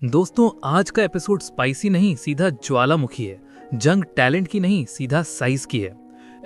दोस्तों, आज का एपिसोड स्पाइसी नहीं, सीधा ज्वालामुखी है। जंग टैलेंट की नहीं, सीधा साइज की है।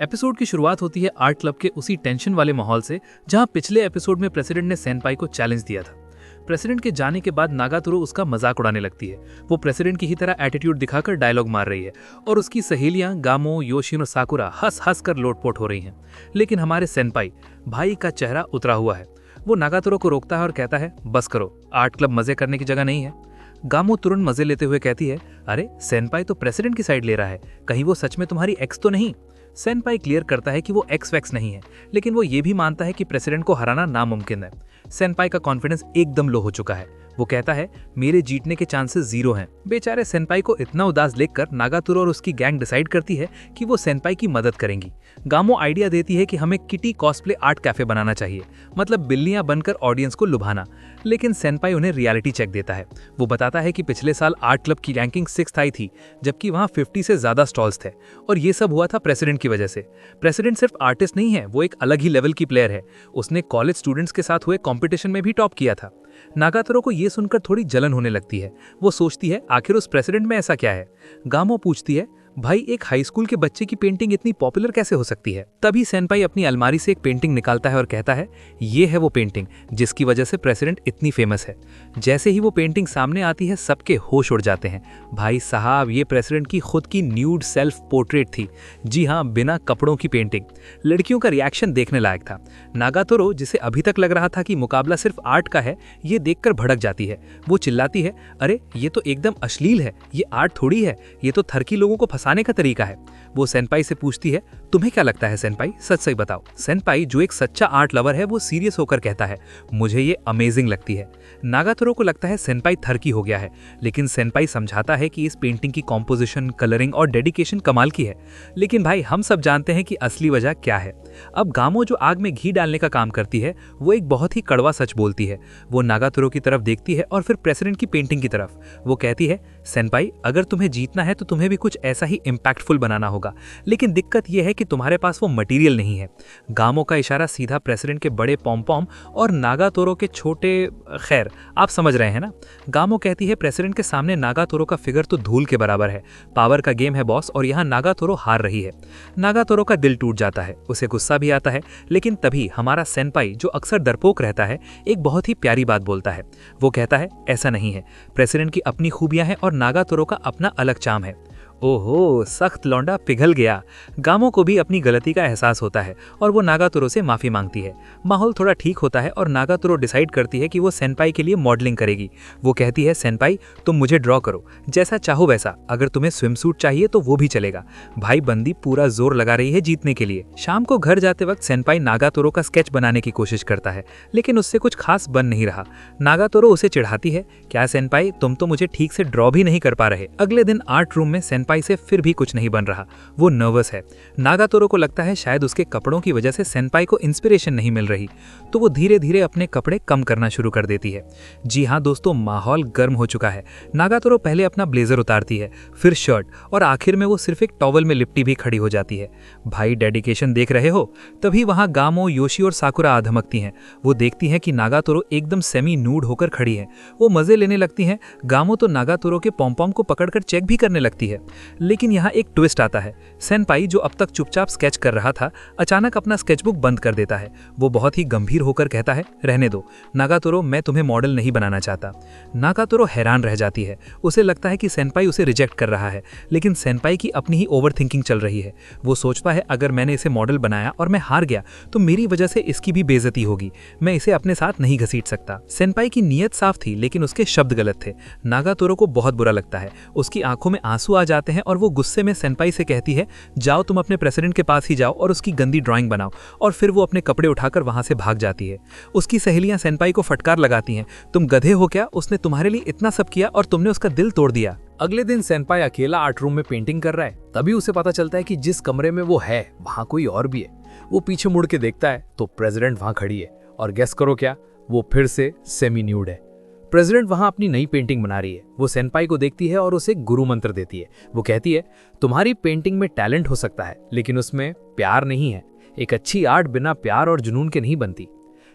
एपिसोड की शुरुआत होती है आर्ट क्लब के उसी टेंशन वाले माहौल से जहां पिछले एपिसोड में प्रेसिडेंट ने सेनपाई को चैलेंज दिया था। प्रेसिडेंट के जाने के बाद नागातोरो उसका मजाक उड़ाने लगती है। वो प्रेसिडेंट की ही तरह एटीट्यूड दिखाकर डायलॉग मार रही है और उसकी सहेलियां गामो, योशिन और साकुरा हंस हंस कर लोटपोट हो रही हैं। लेकिन हमारे सेनपाई भाई का चेहरा उतरा हुआ है। वो नागातोरो को रोकता है और कहता है, बस करो, आर्ट क्लब मजे करने की जगह नहीं है। गामो तुरंत मजे लेते हुए कहती है, अरे सेनपाई तो प्रेसिडेंट की साइड ले रहा है, कहीं वो सच में तुम्हारी एक्स तो नहीं। सेनपाई क्लियर करता है कि वो एक्स वैक्स नहीं है, लेकिन वो ये भी मानता है कि प्रेसिडेंट को हराना नामुमकिन है। सेनपाई का कॉन्फिडेंस एकदम लो हो चुका है। वो कहता है, मेरे जीतने के चांसेस 0 हैं। बेचारे सेनपाई को इतना उदास देखकर नागातोरो और उसकी गैंग डिसाइड करती है कि वो सेनपाई की मदद करेंगी। गामो आइडिया देती है कि हमें किटी कॉस्प्ले आर्ट कैफे बनाना चाहिए, मतलब बिल्लियां बनकर ऑडियंस को लुभाना। लेकिन सेनपाई उन्हें रियलिटी चेक देता है। वो बताता है कि पिछले साल आर्ट क्लब की रैंकिंग 6th आई थी, जबकि वहां 50 से ज्यादा स्टॉल्स थे, और ये सब हुआ था प्रेसिडेंट की वजह से। प्रेसिडेंट सिर्फ आर्टिस्ट नहीं है, वो एक अलग ही लेवल की प्लेयर है। उसने कॉलेज स्टूडेंट्स के साथ हुए कॉम्पिटिशन में भी टॉप किया था। नागातोरो को ये सुनकर थोड़ी जलन होने लगती है। वो सोचती है, आखिर उस प्रेसिडेंट में ऐसा क्या है। गामो पूछती है, भाई एक हाई स्कूल के बच्चे की पेंटिंग इतनी पॉपुलर कैसे हो सकती है। तभी सेनपाई अपनी अलमारी से एक पेंटिंग निकालता है और कहता है, ये है वो पेंटिंग जिसकी वजह से प्रेसिडेंट इतनी फेमस है। जैसे ही वो पेंटिंग सामने आती है, सबके होश उड़ जाते हैं। भाई साहब, ये प्रेसिडेंट की खुद की न्यूड सेल्फ पोर्ट्रेट थी। जी हाँ, बिना कपड़ों की पेंटिंग। लड़कियों का रिएक्शन देखने लायक था। नागातोरो, जिसे अभी तक लग रहा था कि मुकाबला सिर्फ आर्ट का है, ये देखकर भड़क जाती है। वो चिल्लाती है, अरे ये तो एकदम अश्लील है, ये आर्ट थोड़ी है, ये तो थरकी लोगों को फंसाने का तरीका है। वो सेनपाई से पूछती है, तुम्हें क्या लगता है सेनपाई, सच सच बताओ। सेनपाई, जो एक सच्चा आर्ट लवर है, वो सीरियस होकर कहता है, मुझे ये अमेजिंग लगती है। नागातोरो को लगता है सेनपाई थरकी हो गया है, लेकिन सेनपाई समझाता है कि इस पेंटिंग की कॉम्पोजिशन, कलरिंग और डेडिकेशन कमाल की है। लेकिन भाई, हम सब जानते हैं कि असली वजह क्या है। अब गामो, जो आग में घी डालने का काम करती है, वो एक बहुत ही कड़वा सच बोलती है। वो नागातोरो की तरफ देखती है और फिर प्रेसिडेंट की पेंटिंग की तरफ। वो कहती है, सेनपाई, अगर तुम्हें जीतना है तो तुम्हें भी कुछ ऐसा ही इम्पैक्टफुल बनाना होगा, लेकिन दिक्कत यह है कि तुम्हारे पास वो मटेरियल नहीं है। गामो का इशारा सीधा प्रेसिडेंट के बड़े पॉम-पॉम और नागातोरो के छोटे, खैर आप समझ रहे हैं ना। गामो कहती है, प्रेसिडेंट के सामने नागातोरो का फिगर तो धूल के बराबर है। पावर का गेम है बॉस, और यहाँ नागातोरो हार रही है। नागातोरो का दिल टूट जाता है, उसे गुस्सा भी आता है। लेकिन तभी हमारा सेनपाई, जो अक्सर डरपोक रहता है, एक बहुत ही प्यारी बात बोलता है। वो कहता है, ऐसा नहीं है, प्रेसिडेंट की अपनी खूबियां हैं और नागातोरो का अपना अलग चार्म है। ओहो, सख्त लौंडा पिघल गया। गामो को भी अपनी गलती का एहसास होता है और वो नागातोरो से माफी मांगती है। माहौल थोड़ा ठीक होता है और नागातोरो डिसाइड करती है कि वो सेनपाई के लिए मॉडलिंग करेगी। वो कहती है, सेनपाई, तुम मुझे ड्रॉ करो, जैसा चाहो वैसा। अगर तुम्हें स्विमसूट चाहिए तो वो भी चलेगा। भाई बंदी पूरा जोर लगा रही है जीतने के लिए। शाम को घर जाते वक्त सेनपाई नागातोरो का स्केच बनाने की कोशिश करता है, लेकिन उससे कुछ खास बन नहीं रहा। नागातोरो उसे चिढ़ाती है, क्या सेनपाई, तुम तो मुझे ठीक से ड्रॉ भी नहीं कर पा रहे। अगले दिन आर्ट रूम में सेनपाई से फिर भी कुछ नहीं बन रहा। वो नर्वस है। नागातोरो को लगता है शायद उसके कपड़ों की वजह से सेनपाई को इंस्पिरेशन नहीं मिल रही, तो वो धीरे धीरे अपने कपड़े कम करना शुरू कर देती है। जी हाँ दोस्तों, माहौल गर्म हो चुका है। नागातोरो पहले अपना ब्लेजर उतारती है, फिर शर्ट, और आखिर में वो सिर्फ एक टॉवल में लिपटी भी खड़ी हो जाती है। भाई डेडिकेशन देख रहे हो। तभी वहां गामो, योशी और साकुरा आधमकती हैं। वो देखती हैं कि नागातोरो एकदम सेमी नूड होकर खड़ी है। वो मजे लेने लगती हैं। गामो तो नागातोरो के पॉम-पॉम को पकड़कर चेक भी करने लगती है। लेकिन यहाँ एक ट्विस्ट आता है। सेनपाई, जो अब तक चुपचाप स्केच कर रहा था, अचानक अपना स्केचबुक बंद कर देता है। वो बहुत ही गंभीर होकर कहता है, रहने दो नागातोरो, मैं तुम्हें मॉडल नहीं बनाना चाहता। नागातोरो हैरान रह जाती है। उसे लगता है कि सेनपाई उसे रिजेक्ट कर रहा है, लेकिन सेनपाई की अपनी ही ओवर थिंकिंग चल रही है। वो सोचता है, अगर मैंने इसे मॉडल बनाया और मैं हार गया तो मेरी वजह से इसकी भी बेइज्जती होगी। मैं इसे अपने साथ नहीं घसीट सकता। सेनपाई की नीयत साफ थी, लेकिन उसके शब्द गलत थे। नागातोरो को बहुत बुरा लगता है। उसकी आंखों में आंसू आ जाते हैं और वो गुस्से में सेनपाई से कहती है, जाओ तुम अपने प्रेसिडेंट के पास ही जाओ और उसकी गंदी ड्राइंग बनाओ। और फिर वो अपने कपड़े उठाकर वहां से भाग जाती है। उसकी सहेलियां सेनपाई को फटकार लगाती हैं, तुम गधे हो क्या, उसने तुम्हारे लिए इतना सब किया और तुमने उसका दिल तोड़ दिया। अगले दिन सेनपाई अकेला आर्ट रूम में पेंटिंग कर रहा है। तभी उसे पता चलता है कि जिस कमरे में वो है वहां कोई और भी है। वो पीछे मुड़ के देखता है तो प्रेसिडेंट वहां खड़ी है, और गेस करो क्या, वो फिर से सेमी न्यूड है। प्रेसिडेंट वहां अपनी नई पेंटिंग बना रही है। वो सेनपाई को देखती है और उसे गुरु मंत्र देती है। वो कहती है, तुम्हारी पेंटिंग में टैलेंट हो सकता है, लेकिन उसमें प्यार नहीं है। एक अच्छी आर्ट बिना प्यार और जुनून के नहीं बनती।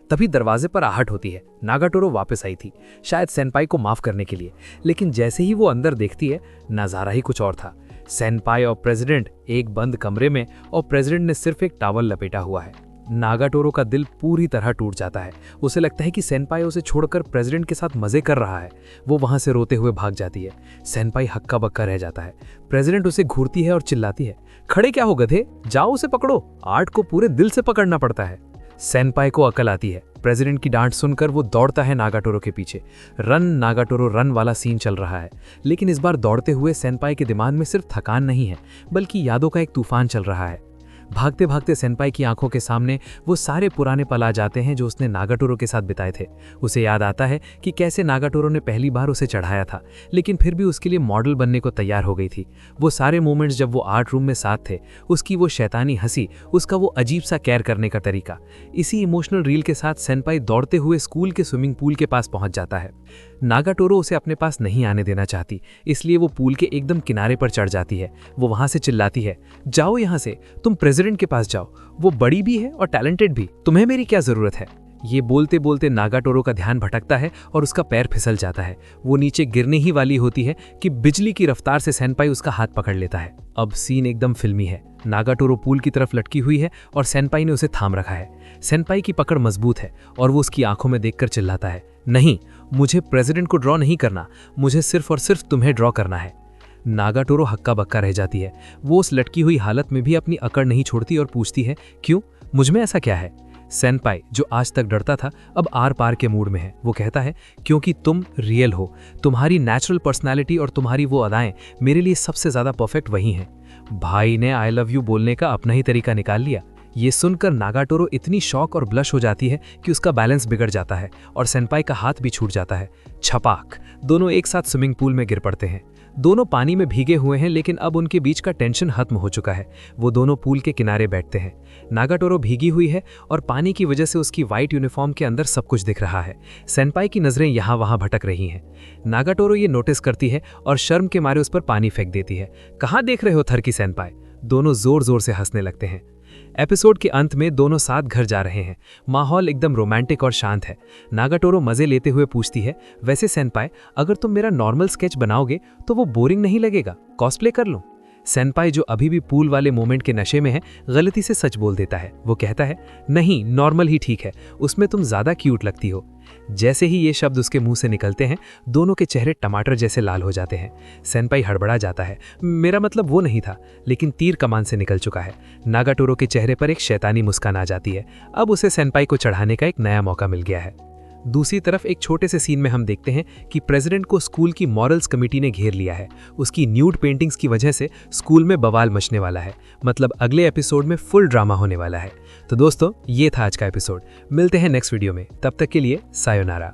तभी दरवाजे पर आहट होती है। नागाटोरो वापस आई थी, शायद सेनपाई को माफ करने के लिए, लेकिन जैसे ही वो अंदर देखती है नजारा ही कुछ और था। सेनपाई और प्रेसिडेंट एक बंद कमरे में, और प्रेसिडेंट ने सिर्फ एक टॉवल लपेटा हुआ है। नागाटोरो का दिल पूरी तरह टूट जाता है। उसे लगता है कि सेनपाई उसे छोड़कर प्रेसिडेंट के साथ मजे कर रहा है। वो वहां से रोते हुए भाग जाती है। सेनपाई हक्का बक्का रह जाता है। प्रेसिडेंट उसे घूरती है और चिल्लाती है, खड़े क्या हो गधे, जाओ उसे पकड़ो। आर्ट को पूरे दिल से पकड़ना पड़ता है। सेनपाई को अकल आती है। प्रेसिडेंट की डांट सुनकर वो दौड़ता है नागाटोरो के पीछे। रन नागाटोरो रन वाला सीन चल रहा है, लेकिन इस बार दौड़ते हुए सेनपाई के दिमाग में सिर्फ थकान नहीं है, बल्कि यादों का एक तूफान चल रहा है। भागते भागते सेनपाई की आंखों के सामने वो सारे पुराने पल आ जाते हैं जो उसने नागाटोरो के साथ बिताए थे। उसे याद आता है कि कैसे नागाटोरो ने पहली बार उसे चढ़ाया था, लेकिन फिर भी उसके लिए मॉडल बनने को तैयार हो गई थी। वो सारे मोमेंट्स जब वो आर्ट रूम में साथ थे, उसकी वो शैतानी हंसी, उसका वो अजीब सा केयर करने का तरीका। इसी इमोशनल रील के साथ सेनपाई दौड़ते हुए स्कूल के स्विमिंग पूल के पास पहुंच जाता है। नागाटोरो उसे अपने पास नहीं आने देना चाहती, इसलिए वो पूल के एकदम किनारे पर चढ़ जाती है। वो वहां से चिल्लाती है, जाओ यहाँ से, तुम प्रेसिडेंट के पास जाओ, वो बड़ी भी है और टैलेंटेड भी, तुम्हें मेरी क्या जरूरत है। ये बोलते बोलते नागाटोरो का ध्यान भटकता है और उसका पैर फिसल जाता है। वो नीचे गिरने ही वाली होती है कि बिजली की रफ्तार से सेनपाई उसका हाथ पकड़ लेता है। अब सीन एकदम फिल्मी है। नागाटोरो पूल की तरफ लटकी हुई है और सेनपाई ने उसे थाम रखा है। सेनपाई की पकड़ मजबूत है और वो उसकी आंखों में देखकर चिल्लाता है, नहीं, मुझे प्रेसिडेंट को ड्रॉ नहीं करना, मुझे सिर्फ और सिर्फ तुम्हें ड्रॉ करना है। नागाटोरो हक्का बक्का रह जाती है। वो उस लटकी हुई हालत में भी अपनी अकड़ नहीं छोड़ती और पूछती है, क्यों, मुझमें ऐसा क्या है। सेनपाई, जो आज तक डरता था, अब आर पार के मूड में है। वो कहता है, क्योंकि तुम रियल हो, तुम्हारी नेचुरल पर्सनालिटी और तुम्हारी वो अदाएं मेरे लिए सबसे ज्यादा परफेक्ट वही हैं। भाई ने आई लव यू बोलने का अपना ही तरीका निकाल लिया। ये सुनकर नागाटोरो इतनी शॉक और ब्लश हो जाती है कि उसका बैलेंस बिगड़ जाता है और सेनपाई का हाथ भी छूट जाता है। छपाक, दोनों एक साथ स्विमिंग पूल में गिर पड़ते हैं। दोनों पानी में भीगे हुए हैं, लेकिन अब उनके बीच का टेंशन खत्म हो चुका है। वो दोनों पूल के किनारे बैठते हैं। नागाटोरो भीगी हुई है और पानी की वजह से उसकी वाइट यूनिफॉर्म के अंदर सब कुछ दिख रहा है। सेनपाई की नजरें यहाँ वहाँ भटक रही हैं। नागाटोरो ये नोटिस करती है और शर्म के मारे उस पर पानी फेंक देती है। कहाँ देख रहे हो थरकी सेनपाई। दोनों जोर जोर से हंसने लगते हैं। एपिसोड के अंत में दोनों साथ घर जा रहे हैं। माहौल एकदम रोमांटिक और शांत है। नागाटोरो मजे लेते हुए पूछती है, वैसे सेनपाई, अगर तुम मेरा नॉर्मल स्केच बनाओगे तो वो बोरिंग नहीं लगेगा, कॉस्प्ले कर लूं। सेनपाई, जो अभी भी पूल वाले मोमेंट के नशे में है, गलती से सच बोल देता है। वो कहता है, नहीं, नॉर्मल ही ठीक है, उसमें तुम ज्यादा क्यूट लगती हो। जैसे ही ये शब्द उसके मुंह से निकलते हैं, दोनों के चेहरे टमाटर जैसे लाल हो जाते हैं। सेनपाई हड़बड़ा जाता है, मेरा मतलब वो नहीं था, लेकिन तीर कमान से निकल चुका है। नागाटोरो के चेहरे पर एक शैतानी मुस्कान आ जाती है। अब उसे सेनपाई को चढ़ाने का एक नया मौका मिल गया है। दूसरी तरफ एक छोटे से सीन में हम देखते हैं कि प्रेसिडेंट को स्कूल की मॉरल्स कमेटी ने घेर लिया है। उसकी न्यूड पेंटिंग्स की वजह से स्कूल में बवाल मचने वाला है। मतलब अगले एपिसोड में फुल ड्रामा होने वाला है। तो दोस्तों, ये था आज का एपिसोड। मिलते हैं नेक्स्ट वीडियो में, तब तक के लिए सायोनारा।